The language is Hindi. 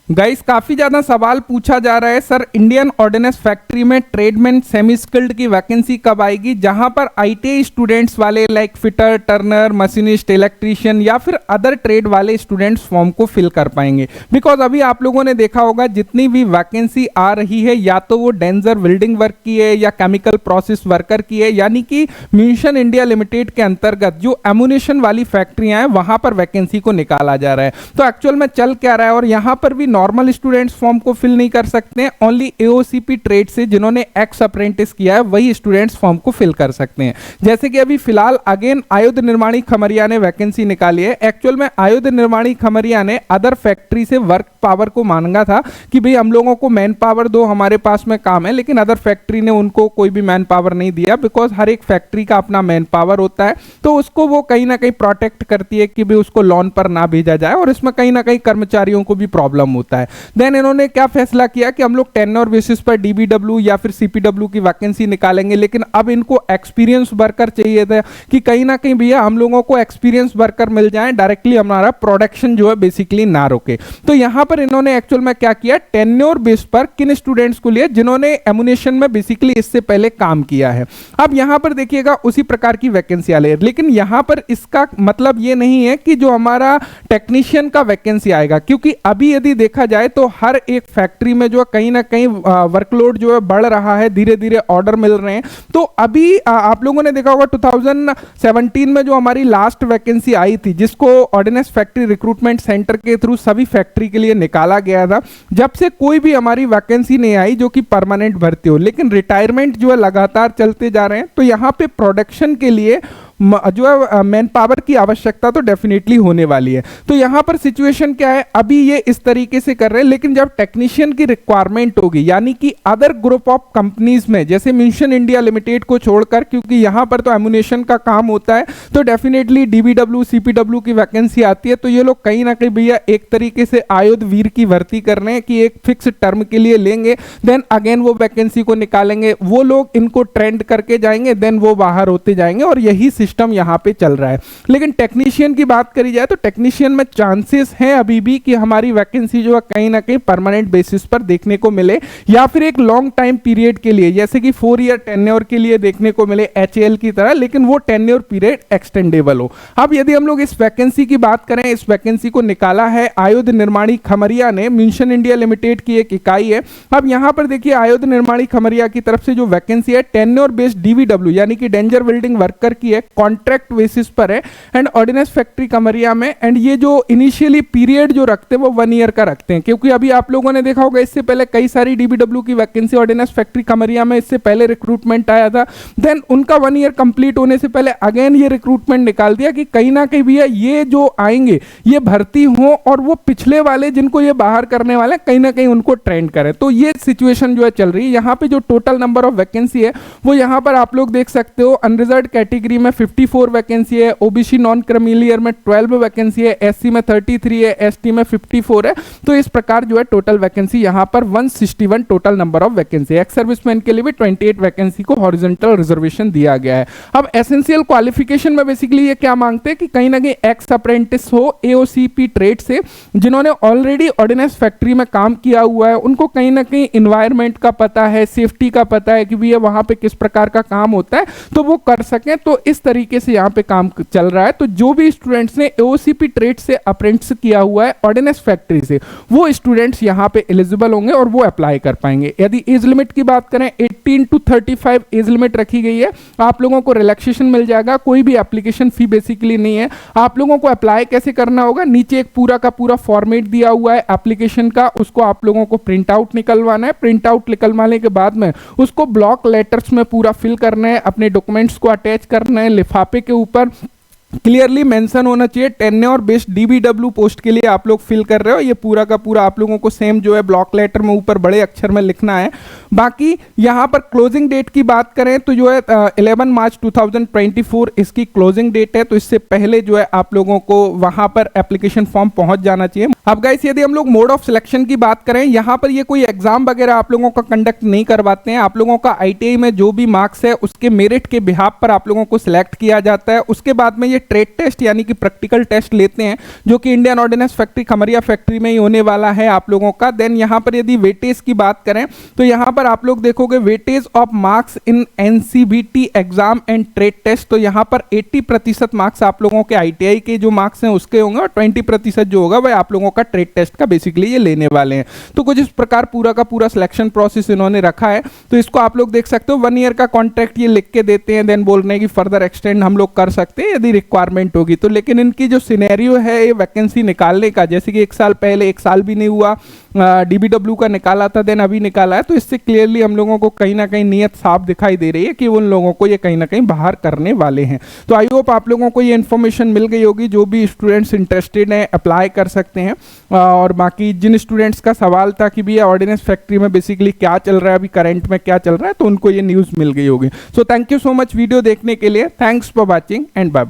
गाइस काफी ज्यादा सवाल पूछा जा रहा है सर, इंडियन ऑर्डिनेंस फैक्ट्री में ट्रेडमैन सेमी स्किल्ड की वैकेंसी कब आएगी, जहां पर आईटीआई स्टूडेंट्स वाले like fitter, Turner, machinist, electrician या फिर अदर ट्रेड वाले स्टूडेंट्स फॉर्म को फिल कर पाएंगे। बिकॉज अभी आप लोगों ने देखा होगा जितनी भी वैकेंसी आ रही है या तो वो डेंजर वेल्डिंग वर्क की है या केमिकल प्रोसेस वर्कर की है, यानी कि म्यूशन इंडिया लिमिटेड के अंतर्गत जो एमुनेशन वाली फैक्ट्रियां हैं वहां पर वैकेंसी को निकाला जा रहा है। तो एक्चुअल में चल क्या रहा है, और यहां पर भी नॉर्मल स्टूडेंट्स फॉर्म को फिल नहीं कर सकते हैं, ओनली एओसीपी ट्रेड से जिन्होंने एक्स अप्रेंटिस किया है वही स्टूडेंट्स फॉर्म को फिल कर सकते हैं। जैसे कि अभी फिलहाल अगेन आयुध निर्माणी खमरिया ने वैकेंसी निकाली है। एक्चुअल में आयुध निर्माणी खमरिया ने अदर फैक्ट्री से वर्क पावर को मांगा था कि भाई हम लोगों को मैन पावर दो, हमारे पास में काम है, लेकिन अदर फैक्ट्री ने उनको कोई भी मैन पावर नहीं दिया। बिकॉज हर एक फैक्ट्री का अपना मैन पावर होता है, तो उसको वो कहीं ना कहीं प्रोटेक्ट करती है कि भाई उसको लोन पर ना भेजा जाए, और इसमें कहीं ना कहीं कर्मचारियों को भी प्रॉब्लम होता है। देन इन्होंने क्या फैसला किया कि हम लोग टेन्योर बेसिस पर डीबीडब्ल्यू या फिर सीपीडब्ल्यू की वैकेंसी निकालेंगे, लेकिन अब इनको एक्सपीरियंस वर्कर चाहिए था कि कहीं ना कहीं भैया हम लोगों को एक्सपीरियंस वर्कर मिल जाए, डायरेक्टली हमारा प्रोडक्शन जो है बेसिकली ना रोके। तो यहां पर इन्होंने एक्चुअल में क्या किया, टेन्योर बेस पर किन स्टूडेंट्स को लिया जिन्होंने एमुनेशन में बेसिकली इससे पहले काम किया है। अब यहां पर देखिएगा उसी प्रकार की वैकेंसी आ रही है, लेकिन यहां पर इसका मतलब यह नहीं है कि जो हमारा टेक्नीशियन का वैकेंसी आएगा, क्योंकि अभी यदि देखा जाए तो हर एक फैक्ट्री में जो कहीं ना कहीं वर्कलोड जो है बढ़ रहा है, धीरे धीरे ऑर्डर मिल रहे हैं। तो अभी आप लोगों ने देखा होगा 2017 में जो हमारी लास्ट वैकेंसी आई थी, जिसको ऑर्डिनेंस फैक्ट्री रिक्रूटमेंट सेंटर के थ्रू सभी फैक्ट्री के लिए निकाला गया था, जब से कोई भी हमारी वैकेंसी नहीं आई जो कि परमानेंट भर्ती हो, लेकिन रिटायरमेंट जो है लगातार चलते जा रहे हैं। तो यहां पे प्रोडक्शन के लिए जो है मैन पावर की आवश्यकता तो डेफिनेटली होने वाली है। तो यहां पर सिचुएशन क्या है, अभी ये इस तरीके से कर रहे हैं, लेकिन जब टेक्नीशियन की रिक्वायरमेंट होगी, यानी कि अदर ग्रुप ऑफ कंपनीज में जैसे मिशन इंडिया लिमिटेड को छोड़कर, क्योंकि यहां पर तो एमुनेशन का काम होता है, तो डेफिनेटली डीबीडब्ल्यू सीपीडब्ल्यू की वैकेंसी आती है। तो ये लोग कहीं ना कहीं भैया एक तरीके से आयुध वीर की भर्ती कर रहे हैं कि एक फिक्स टर्म के लिए लेंगे, देन अगेन वो वैकेंसी को निकालेंगे, वो लोग इनको ट्रेंड करके जाएंगे, देन वो बाहर होते जाएंगे, और यही सिस्टम यहां पे चल रहा है। लेकिन टेक्नीशियन की बात करी जाए तो टेक्नीशियन में चांसेस हैं अभी भी कि हमारी वैकेंसी जो है कहीं ना कहीं परमानेंट बेसिस पर देखने को मिले, या फिर एक लॉन्ग टाइम पीरियड के लिए जैसे कि 4 ईयर टेन्योर के लिए देखने को मिले एचएएल की तरह, लेकिन वो टेन्योर पीरियड एक्सटेंडेबल हो। अब यदि हम लोग इस वैकेंसी की बात करें, इस वैकेंसी को निकाला है आयुध निर्माणी खमरिया ने, मिशन इंडिया लिमिटेड की एक इकाई है। अब यहां पर देखिए आयुध निर्माणी खमरिया की तरफ से जो वैकेंसी है टेन्योर बेस्ड डीवीडब्ल्यू यानी कि डेंजर वेल्डिंग वर्कर की है, कॉन्ट्रैक्ट बेसिस पर है, एंड ऑर्डिनेंस फैक्ट्री खमरिया में, एंड ये जो इनिशियली पीरियड जो रखते हैं वो 1 ईयर का रखते हैं, क्योंकि अभी आप लोगों ने देखा होगा इससे पहले कई सारी डीबीडब्ल्यू की वैकेंसी ऑर्डिनेंस फैक्ट्री खमरिया में इससे पहले रिक्रूटमेंट आया था, देन उनका 1 ईयर कंप्लीट होने से पहले अगेन ये रिक्रूटमेंट निकाल दिया कि कहीं ना कहीं भैया ये जो आएंगे ये भर्ती हो, और वो पिछले वाले जिनको ये बाहर करने वाले कहीं ना कहीं उनको ट्रेंड करें। तो ये सिचुएशन जो है चल रही है। यहाँ पे जो टोटल नंबर ऑफ वैकेंसी है वो यहाँ पर आप लोग देख सकते हो, अनरिजर्व्ड कैटेगरी में 54 वैकेंसी है, ओबीसी नॉन क्रीमिलियर में 12 वैकेंसी है, एससी में 33 है, एसटी में 54 है। तो इस प्रकार जो है टोटल वैकेंसी यहाँ पर 161 total number of vacancy. Ex serviceman के लिए भी 28 वैकेंसी को हॉरिजॉन्टल रिजर्वेशन दिया गया है। अब एसेंशियल क्वालिफिकेशन में बेसिकली ये क्या मांगते हैं कि कहीं ना कहीं एक्स अप्रेंटिस हो एओसीपी ट्रेड से, जिन्होंने ऑलरेडी ऑर्डिनेंस फैक्ट्री में काम किया हुआ है, उनको कहीं ना कहीं इन्वायरमेंट का पता है, सेफ्टी का पता है कि भैया वहां पे किस प्रकार का काम होता है, तो वो कर सकें। तो इस तरीके से यहाँ पे काम चल रहा है। तो जो भी स्टूडेंट्स ने एओसीपी ट्रेड से अप्रेंटिस किया हुआ है ऑर्डिनेंस फैक्ट्री से, वो स्टूडेंट्स यहाँ पे एलिजिबल होंगे और वो अप्लाई कर पाएंगे। यदि एज लिमिट की बात करें 18 to 35 एज लिमिट रखी गई है। आप लोगों को रिलैक्सेशन मिल जाएगा, कोई भी एप्लीकेशन फी बेसिकली नहीं है। आप लोगों को अप्लाई कैसे करना होगा, नीचे एक पूरा का पूरा फॉर्मेट दिया हुआ है एप्लीकेशन का, उसको आप लोगों को प्रिंट आउट निकलवाना है। प्रिंट आउट निकलवाने के बाद में उसको ब्लॉक लेटर्स में पूरा फिल करना है, अपने डॉक्यूमेंट्स को अटैच करना है, लिफाफे के ऊपर क्लियरली मेंशन होना चाहिए टेन्योर बेस्ड डीबीडब्ल्यू पोस्ट के लिए आप लोग फिल कर रहे हो, ये पूरा का पूरा आप लोगों को सेम जो है ब्लॉक लेटर में ऊपर बड़े अक्षर में लिखना है। बाकी यहाँ पर क्लोजिंग डेट की बात करें तो जो है 11 मार्च 2024 इसकी क्लोजिंग डेट है, तो इससे पहले जो है आप लोगों को वहां पर एप्लीकेशन फॉर्म पहुंच जाना चाहिए। अब गाइस यदि हम लोग मोड ऑफ सिलेक्शन की बात करें, यहाँ पर ये कोई एग्जाम वगैरह आप लोगों का कंडक्ट नहीं करवाते हैं। आप लोगों का आईटीआई में जो भी मार्क्स है उसके मेरिट के बिहाफ पर आप लोगों को सिलेक्ट किया जाता है। उसके बाद में ये ट्रेड टेस्ट यानी कि प्रैक्टिकल टेस्ट लेते हैं, जो कि Indian ordnance factory Khamaria factory में ही होने वाला है आप लोगों का। देन यहाँ पर यदि वेटेज की बात करें तो यहाँ पर आप लोग देखोगे weightage of marks in NCVT exam and trade test. तो यहाँ पर 80% मार्क्स आप लोगों के आईटीआई के जो मार्क्स हैं उसके होंगे और 20% जो होगा वह आप लोगों का ट्रेड टेस्ट का बेसिकली ये लेने वाले हैं। तो कुछ इस प्रकार पूरा का पूरा सिलेक्शन प्रोसेस इन्होंने रखा है। तो इसको आप लोग देख सकते हो, 1 ईयर का कॉन्ट्रैक्ट ये लिख के देते हैं, देन बोल रहे हैं कि फर्दर एक्सटेंड हम लोग कर सकते हैं यदि रिक्वायरमेंट होगी तो। लेकिन इनकी जो सिनेरियो है ये वैकेंसी निकालने का, जैसे कि 1 साल पहले 1 साल भी नहीं हुआ डीबीडब्ल्यू का निकाला था, देन अभी निकाला है, तो इससे क्लियरली हम लोगों को कहीं ना कहीं नीयत साफ दिखाई दे रही है कि उन लोगों को ये कहीं ना कहीं बाहर करने वाले हैं। तो आई होप आप लोगों को ये इन्फॉर्मेशन मिल गई होगी। जो भी स्टूडेंट्स इंटरेस्टेड हैं अप्लाई कर सकते हैं। और बाकी जिन स्टूडेंट्स का सवाल था कि भैया ऑर्डिनेंस फैक्ट्री में बेसिकली क्या चल रहा है, अभी करंट में क्या चल रहा है, तो उनको ये न्यूज़ मिल गई होगी। So thank you so much video देखने के लिए। Thanks for watching and bye.